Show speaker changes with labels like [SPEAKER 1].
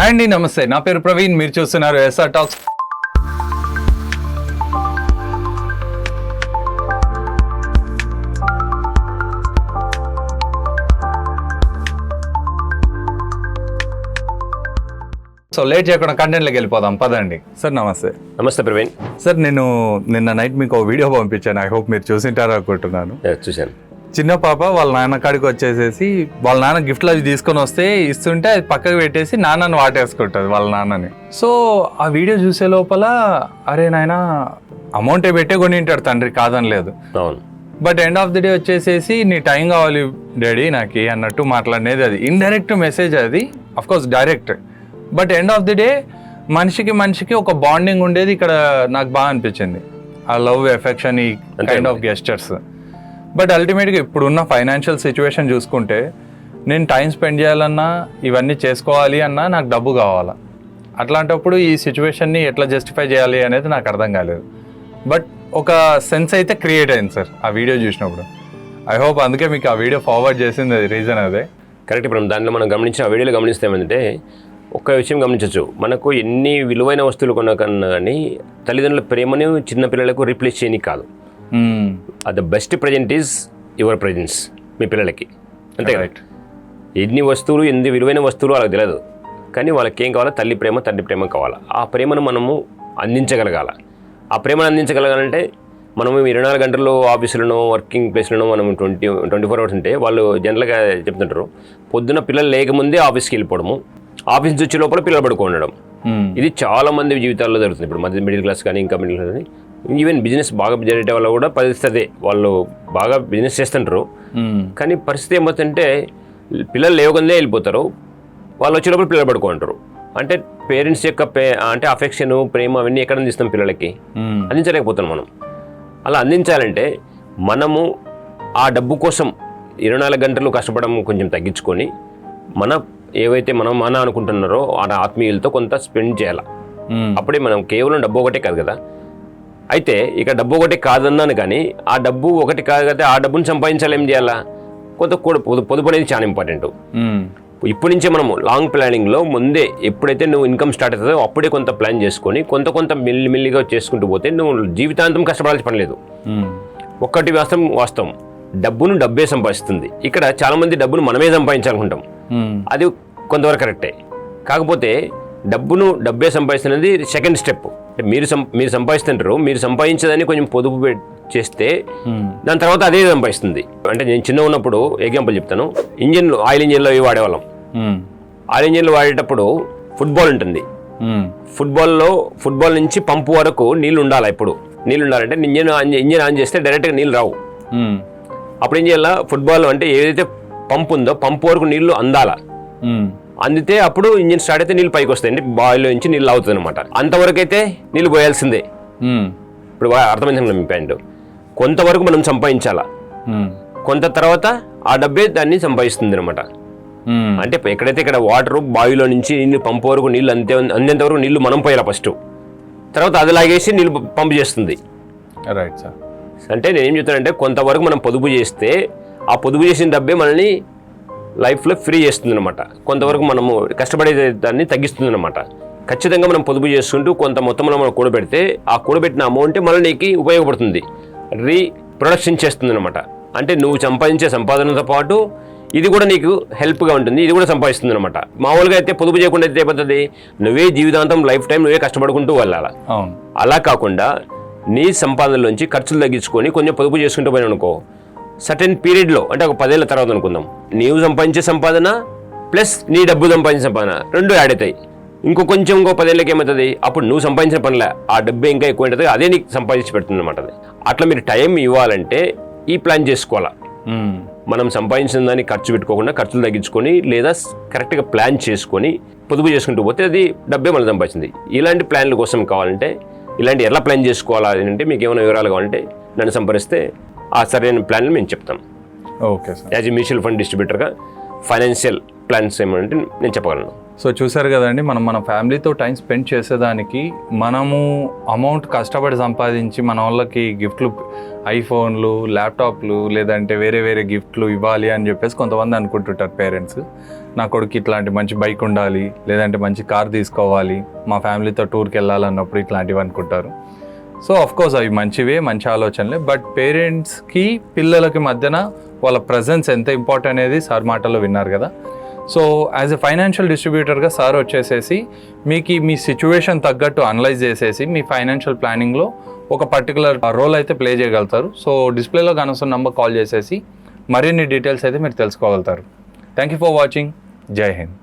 [SPEAKER 1] Hi అండి, నమస్తే. నా పేరు ప్రవీణ్, మీరు చూస్తున్నారు ఎస్ఆర్ టాక్స్. సో లేట్ చేయకుండా కంటెంట్లోకి వెళ్ళిపోదాం, పదండి. సార్ నమస్తే.
[SPEAKER 2] నమస్తే ప్రవీణ్.
[SPEAKER 1] సార్ నేను నిన్న నైట్ మీకు ఒక వీడియో పంపించాను, ఐ హోప్ మీరు చూసింటారు అనుకుంటున్నాను.
[SPEAKER 2] చూశాను.
[SPEAKER 1] చిన్న పాప వాళ్ళ నాన్న కాడికి వచ్చేసేసి వాళ్ళ నాన్న గిఫ్ట్లు అవి తీసుకొని వస్తే ఇస్తుంటే అది పక్కకు పెట్టేసి నాన్నని వాటేసుకుంటుంది వాళ్ళ నాన్నని. సో ఆ వీడియో చూసే లోపల అరే నాయన అమౌంటే పెట్టే కొని ఉంటాడు తండ్రి, కాదని లేదు.
[SPEAKER 2] అవును.
[SPEAKER 1] But end of the day వచ్చేసేసి నీ టైం కావాలి డాడీ నాకు అన్నట్టు మాట్లాడినది అది ఇండైరెక్ట్ మెసేజ్, అది of course direct. But end of the day మనిషికి ఒక బాండింగ్ ఉండేది ఇక్కడ నాకు బాగా అనిపించింది, ఆ లవ్ ఎఫెక్షన్, ఈ కైండ్ ఆఫ్ గెస్టర్స్. బట్ అల్టిమేట్గా ఇప్పుడున్న ఫైనాన్షియల్ సిచ్యువేషన్ చూసుకుంటే నేను టైం స్పెండ్ చేయాలన్నా ఇవన్నీ చేసుకోవాలి అన్నా నాకు డబ్బు కావాలా. అట్లాంటప్పుడు ఈ సిచ్యువేషన్ని ఎట్లా జస్టిఫై చేయాలి అనేది నాకు అర్థం కాలేదు. బట్ ఒక సెన్స్ అయితే క్రియేట్ అయింది సార్ ఆ వీడియో చూసినప్పుడు. ఐ హోప్ అందుకే మీకు ఆ వీడియో ఫార్వర్డ్ చేసింది రీజన్ అదే.
[SPEAKER 2] కరెక్ట్. ఇప్పుడు దాంట్లో మనం గమనించిన ఆ వీడియోలో గమనిస్తే ఏమంటే ఒక్క విషయం గమనించవచ్చు, మనకు ఎన్ని విలువైన వస్తువులు కొన్నా కన్నా కానీ తల్లిదండ్రుల ప్రేమని చిన్నపిల్లలకు రీప్లేస్ చేయని కాదు. The best present is your presence మీ పిల్లలకి, అంతే కరెక్ట్. ఎన్ని వస్తువులు, ఎన్ని విలువైన వస్తువులు వాళ్ళకి తెలియదు, కానీ వాళ్ళకి ఏం కావాలో తల్లి ప్రేమ, తండ్రి ప్రేమ కావాలా. ఆ ప్రేమను మనము అందించగలగాల. ఆ ప్రేమను అందించగలగాలంటే మనము 24 గంటల్లో ఆఫీసులను, వర్కింగ్ ప్లేస్లను మనం 24 అవర్స్ ఉంటే వాళ్ళు జనరల్గా చెప్తుంటారు పొద్దున్న పిల్లలు లేకముందే ఆఫీస్కి వెళ్ళిపోవడము, ఆఫీస్ నుంచి వచ్చే లోపల పిల్లలు పడుకోవడం. ఇది చాలా మంది జీవితాల్లో జరుగుతుంది. ఇప్పుడు మిడిల్ క్లాస్ కానీ, ఇంకా మిడిల్ క్లాస్ కానీ, ఈవెన్ బిజినెస్ బాగా జరిగే వాళ్ళు కూడా పరిస్థితి వాళ్ళు బాగా బిజినెస్ చేస్తుంటారు, కానీ పరిస్థితి ఏమవుతుందంటే పిల్లలు లేవగానే వెళ్ళిపోతారు, వాళ్ళు వచ్చేటప్పుడు పిల్లలు పడుకుంటారు. అంటే పేరెంట్స్ యొక్క అంటే అఫెక్షన్, ప్రేమ అవన్నీ ఎక్కడ అందిస్తాం పిల్లలకి? అందించలేకపోతున్నాం మనం. అలా అందించాలంటే మనము ఆ డబ్బు కోసం 24 గంటలు కష్టపడడం కొంచెం తగ్గించుకొని ఏవైతే మన అనుకుంటున్నారో ఆ ఆత్మీయులతో కొంత స్పెండ్ చేయాలి. అప్పుడే మనం కేవలం డబ్బు ఒకటే కాదు కదా. అయితే ఇక డబ్బు ఒకటి కాదన్నాను, కానీ ఆ డబ్బు ఒకటి కాదు కదా, ఆ డబ్బుని సంపాదించాలి, ఏం చేయాలా? కొంత పొదుపు అనేది చాలా ఇంపార్టెంట్. ఇప్పటి నుంచే మనము లాంగ్ ప్లానింగ్లో ముందే ఎప్పుడైతే నువ్వు ఇన్కమ్ స్టార్ట్ అవుతుందో అప్పుడే కొంత ప్లాన్ చేసుకొని కొంత మెల్లిగా చేసుకుంటూ పోతే నువ్వు జీవితాంతం కష్టపడాల్సిన పని లేదు. ఒక్కటి వాస్తవం డబ్బును డబ్బే సంపాదిస్తుంది. ఇక్కడ చాలామంది డబ్బును మనమే సంపాదించాలనుకుంటాం, అది కొంతవరకు కరెక్టే. కాకపోతే డబ్బే సంపాదిస్తున్నది సెకండ్ స్టెప్. అంటే మీరు సంపాదిస్తుంటారు, మీరు సంపాదించేదాన్ని కొంచెం పొదుపు చేస్తే దాని తర్వాత అదే సంపాదిస్తుంది. అంటే నేను చిన్న ఉన్నప్పుడు ఎగ్జాంపుల్ చెప్తాను. ఆయిల్ ఇంజిన్లో ఇవి వాడేవాళ్ళం. ఆయిల్ ఇంజిన్లు వాడేటప్పుడు ఫుట్బాల్ ఉంటుంది. ఫుట్బాల్ నుంచి పంపు వరకు నీళ్ళు ఉండాలి. ఎప్పుడు నీళ్ళు ఉండాలంటే ఇంజిన్ ఆన్ చేస్తే డైరెక్ట్గా నీళ్ళు రావు. అప్పుడు ఏం చేయాలా? ఫుట్బాల్ అంటే ఏదైతే పంపు ఉందో పంపు వరకు నీళ్లు అందితే అప్పుడు ఇంజిన్ స్టార్ట్ అయితే నీళ్ళు పైకి వస్తాయి. అంటే బాయిల్లో నుంచి నీళ్ళు అవుతుంది అనమాట. అంతవరకు అయితే నీళ్ళు పోయాల్సిందే. ఇప్పుడు అర్థమైంది మీ పాయింట్. కొంతవరకు మనం సంపాదించాలా, కొంత తర్వాత ఆ డబ్బే దాన్ని సంపాదిస్తుంది అనమాట. అంటే ఎక్కడైతే ఇక్కడ వాటర్ బావిలో నుంచి నీళ్ళు పంపు వరకు నీళ్ళు అందేంత వరకు నీళ్లు మనం పోయాలా ఫస్ట్, తర్వాత అది లాగేసి నీళ్ళు పంపు చేస్తుంది.
[SPEAKER 1] Right sir.
[SPEAKER 2] అంటే నేనేం చెప్తానంటే కొంతవరకు మనం పొదుపు చేస్తే ఆ పొదుపు చేసిన డబ్బే మనల్ని లైఫ్లో ఫ్రీ చేస్తుంది అనమాట. కొంతవరకు మనము కష్టపడే దాన్ని తగ్గిస్తుంది అనమాట. ఖచ్చితంగా మనం పొదుపు చేసుకుంటూ కొంత మొత్తంలో మనం కూడబెడితే ఆ కూడబెట్టిన అమౌంట్ మళ్ళీ నీకు ఉపయోగపడుతుంది, రీప్రొడక్షన్ చేస్తుంది అనమాట. అంటే నువ్వు సంపాదించే సంపాదనతో పాటు ఇది కూడా నీకు హెల్ప్గా ఉంటుంది, ఇది కూడా సంపాదిస్తుంది అనమాట. మామూలుగా అయితే పొదుపు చేయకుండా అయితే ఏమవుతుంది, నువ్వే జీవితాంతం లైఫ్ టైం నువ్వే కష్టపడుకుంటూ వెళ్ళాలి. అలా కాకుండా నీ సంపాదనలోంచి ఖర్చులు తగ్గించుకొని కొంచెం పొదుపు చేసుకుంటూ పోయినా అనుకో, సర్టెన్ పీరియడ్లో అంటే ఒక 10 ఏళ్ళ తర్వాత అనుకుందాం, నీవు సంపాదించే సంపాదన ప్లస్ నీ డబ్బు సంపాదించే సంపాదన రెండు యాడ్ అవుతాయి. ఇంకో 10 ఏళ్ళకి ఏమవుతుంది, అప్పుడు నువ్వు సంపాదించిన పనిలే ఆ డబ్బు ఇంకా ఎక్కువ ఉంటుంది, అదే నీకు సంపాదించి పెడుతుంది అనమాట. అట్లా మీరు టైం ఇవ్వాలంటే ఈ ప్లాన్ చేసుకోవాలా. మనం సంపాదించిన దాన్ని ఖర్చు పెట్టుకోకుండా ఖర్చులు తగ్గించుకొని లేదా కరెక్ట్గా ప్లాన్ చేసుకొని పొదుపు చేసుకుంటూ పోతే అది డబ్బే మనం సంపాదించింది. ఇలాంటి ప్లాన్ల కోసం కావాలంటే ఇలాంటి ఎలా ప్లాన్ చేసుకోవాలి అంటే మీకు ఏమైనా వివరాలు కావాలంటే నన్ను సంప్రదిస్తే ఆ సరైన ప్లాన్లు మేము చెప్తాం.
[SPEAKER 1] Okay sir.
[SPEAKER 2] As a mutual fund డిస్ట్రిబ్యూటర్గా ఫైనాన్షియల్ ప్లాన్స్ ఏమంటే నేను చెప్పగలను.
[SPEAKER 1] సో చూసారు కదండి, మనం మన ఫ్యామిలీతో టైం స్పెండ్ చేసేదానికి మనము అమౌంట్ కష్టపడి సంపాదించి మన వాళ్ళకి గిఫ్ట్లు, ఐఫోన్లు, ల్యాప్టాప్లు, లేదంటే వేరే వేరే గిఫ్ట్లు ఇవ్వాలి అని చెప్పేసి కొంతమంది అనుకుంటుంటారు పేరెంట్స్. నా కొడుకు ఇట్లాంటి మంచి బైక్ ఉండాలి, లేదంటే మంచి కార్ తీసుకోవాలి, మా ఫ్యామిలీతో టూర్కి వెళ్ళాలన్నప్పుడు ఇట్లాంటివి అనుకుంటారు. సో కోర్స్ అవి మంచివే, మంచి ఆలోచనలే. బట్ పేరెంట్స్కి పిల్లలకి మధ్యన వాళ్ళ ప్రజెన్స్ ఎంత ఇంపార్టెంట్ అనేది సార్ మాటల్లో విన్నారు కదా. సో యాజ్ ఎ ఫైనాన్షియల్ డిస్ట్రిబ్యూటర్గా సార్ వచ్చేసేసి మీకు మీ సిచ్యువేషన్ తగ్గట్టు అనలైజ్ చేసేసి మీ ఫైనాన్షియల్ ప్లానింగ్లో ఒక పర్టికులర్ రోల్ అయితే ప్లే చేయగలుగుతారు. సో డిస్ప్లేలో కనుస్తున్న నంబర్ కాల్ చేసేసి మరిన్ని డీటెయిల్స్ అయితే మీరు తెలుసుకోగలుగుతారు. Thank you for watching. జై హింద్.